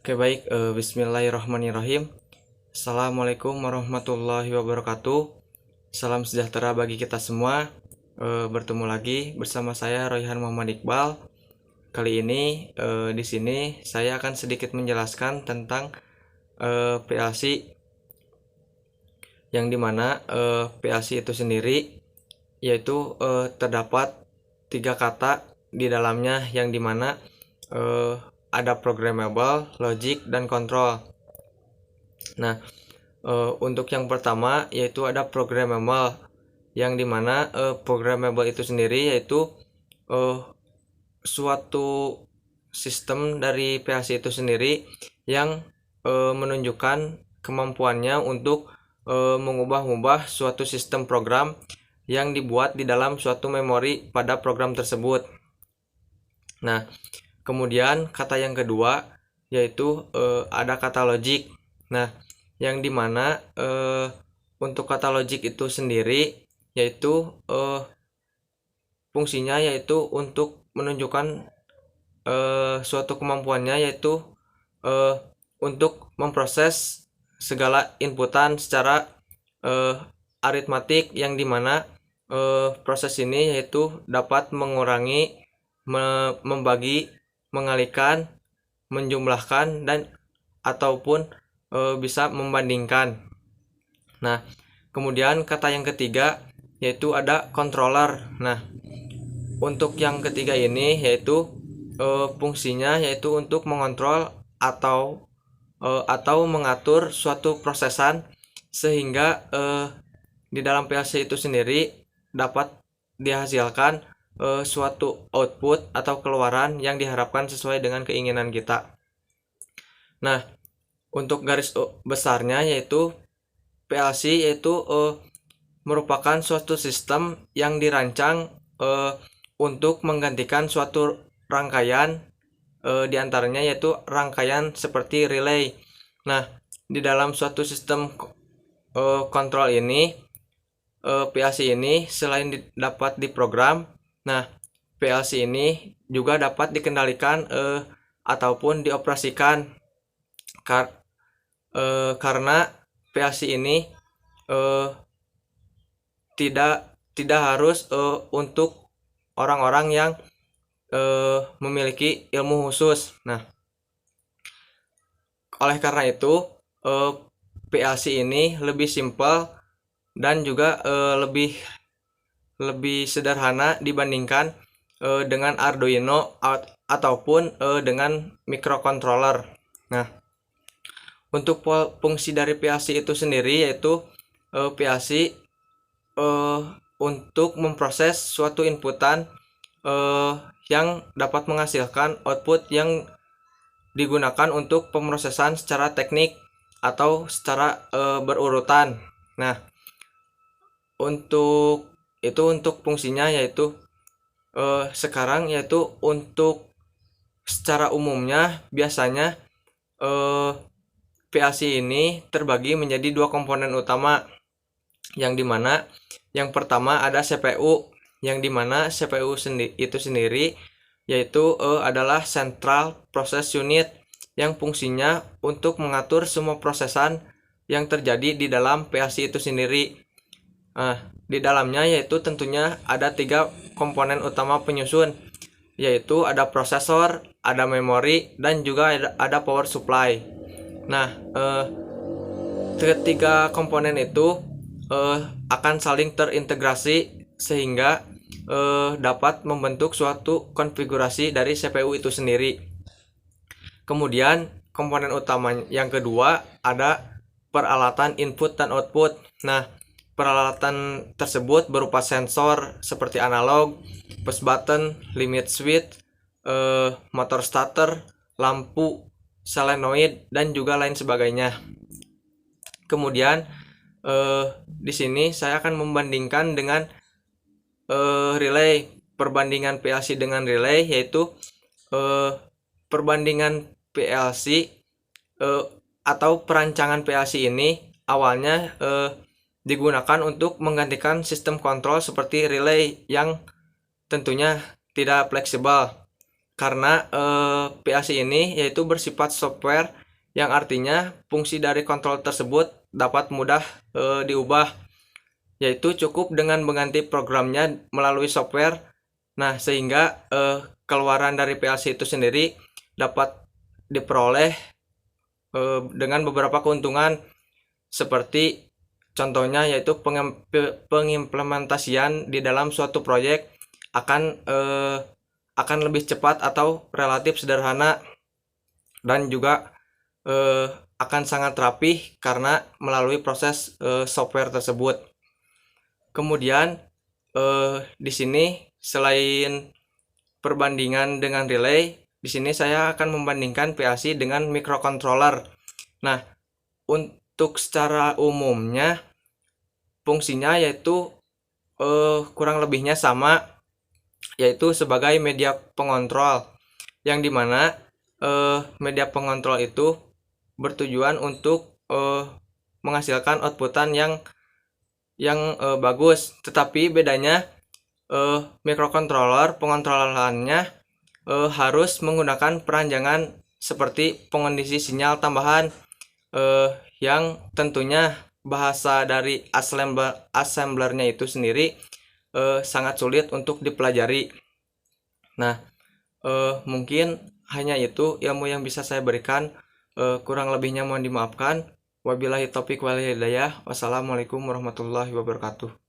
Oke baik, Bismillahirrahmanirrahim. Assalamualaikum warahmatullahi wabarakatuh. Salam sejahtera bagi kita semua. Bertemu lagi bersama saya Royhan Muhammad Iqbal. Kali ini di sini saya akan sedikit menjelaskan tentang PLC, yang dimana PLC itu sendiri yaitu terdapat 3 kata di dalamnya, yang dimana ada programmable, logic, dan control. Nah, untuk yang pertama yaitu ada programmable, yang dimana programmable itu sendiri yaitu suatu sistem dari PLC itu sendiri yang menunjukkan kemampuannya untuk mengubah-ubah suatu sistem program yang dibuat di dalam suatu memori pada program tersebut. Nah, kemudian kata yang kedua yaitu ada kata logic. Nah, yang dimana untuk kata logic itu sendiri yaitu fungsinya yaitu untuk menunjukkan suatu kemampuannya, yaitu untuk memproses segala inputan secara aritmatik, yang dimana proses ini yaitu dapat mengurangi, membagi, mengalihkan, menjumlahkan, dan ataupun bisa membandingkan. Nah, kemudian kata yang ketiga yaitu ada controller. Nah, untuk yang ketiga ini yaitu fungsinya yaitu untuk mengontrol atau mengatur suatu prosesan, sehingga di dalam PLC itu sendiri dapat dihasilkan suatu output atau keluaran yang diharapkan sesuai dengan keinginan kita. Nah, untuk garis besarnya yaitu PLC yaitu merupakan suatu sistem yang dirancang untuk menggantikan suatu rangkaian, diantaranya yaitu rangkaian seperti relay. Nah, di dalam suatu sistem kontrol ini, PLC ini selain dapat diprogram, nah PLC ini juga dapat dikendalikan ataupun dioperasikan karena PLC ini tidak harus untuk orang-orang yang memiliki ilmu khusus. Nah, oleh karena itu PLC ini lebih simpel dan juga lebih sederhana dibandingkan dengan Arduino ataupun dengan microcontroller. Nah, untuk fungsi dari PLC itu sendiri yaitu PLC untuk memproses suatu inputan yang dapat menghasilkan output yang digunakan untuk pemrosesan secara teknik atau secara berurutan. Nah, untuk fungsinya yaitu sekarang yaitu untuk secara umumnya biasanya PLC ini terbagi menjadi 2 komponen utama, yang dimana yang pertama ada CPU, yang dimana CPU itu sendiri yaitu adalah Central Process Unit, yang fungsinya untuk mengatur semua prosesan yang terjadi di dalam PLC itu sendiri. Di dalamnya yaitu tentunya ada 3 komponen utama penyusun, yaitu ada prosesor, ada memori, dan juga ada power supply. Nah, ketiga komponen itu akan saling terintegrasi sehingga dapat membentuk suatu konfigurasi dari CPU itu sendiri. Kemudian komponen utama yang kedua ada peralatan input dan output. Nah, peralatan tersebut berupa sensor seperti analog, push button, limit switch, motor starter, lampu, solenoid, dan juga lain sebagainya. Kemudian di sini saya akan membandingkan dengan relay. Perbandingan PLC dengan relay yaitu perbandingan PLC atau perancangan PLC ini awalnya digunakan untuk menggantikan sistem kontrol seperti relay yang tentunya tidak fleksibel, karena PLC ini yaitu bersifat software yang artinya fungsi dari kontrol tersebut dapat mudah diubah, yaitu cukup dengan mengganti programnya melalui software. Nah, sehingga keluaran dari PLC itu sendiri dapat diperoleh dengan beberapa keuntungan, seperti contohnya yaitu pengimplementasian di dalam suatu proyek akan lebih cepat atau relatif sederhana, dan juga akan sangat rapih karena melalui proses software tersebut. Kemudian di sini selain perbandingan dengan relay, di sini saya akan membandingkan PLC dengan microcontroller. Nah, untuk secara umumnya fungsinya yaitu kurang lebihnya sama, yaitu sebagai media pengontrol, yang dimana media pengontrol itu bertujuan untuk menghasilkan outputan yang bagus. Tetapi bedanya microcontroller pengontrolannya harus menggunakan peranjangan seperti pengondisi sinyal tambahan, yang tentunya bahasa dari assemblernya itu sendiri sangat sulit untuk dipelajari. Nah, mungkin hanya itu ilmu yang bisa saya berikan. Kurang lebihnya mohon dimaafkan. Wabillahi taufiq wal hidayah. Wassalamualaikum warahmatullahi wabarakatuh.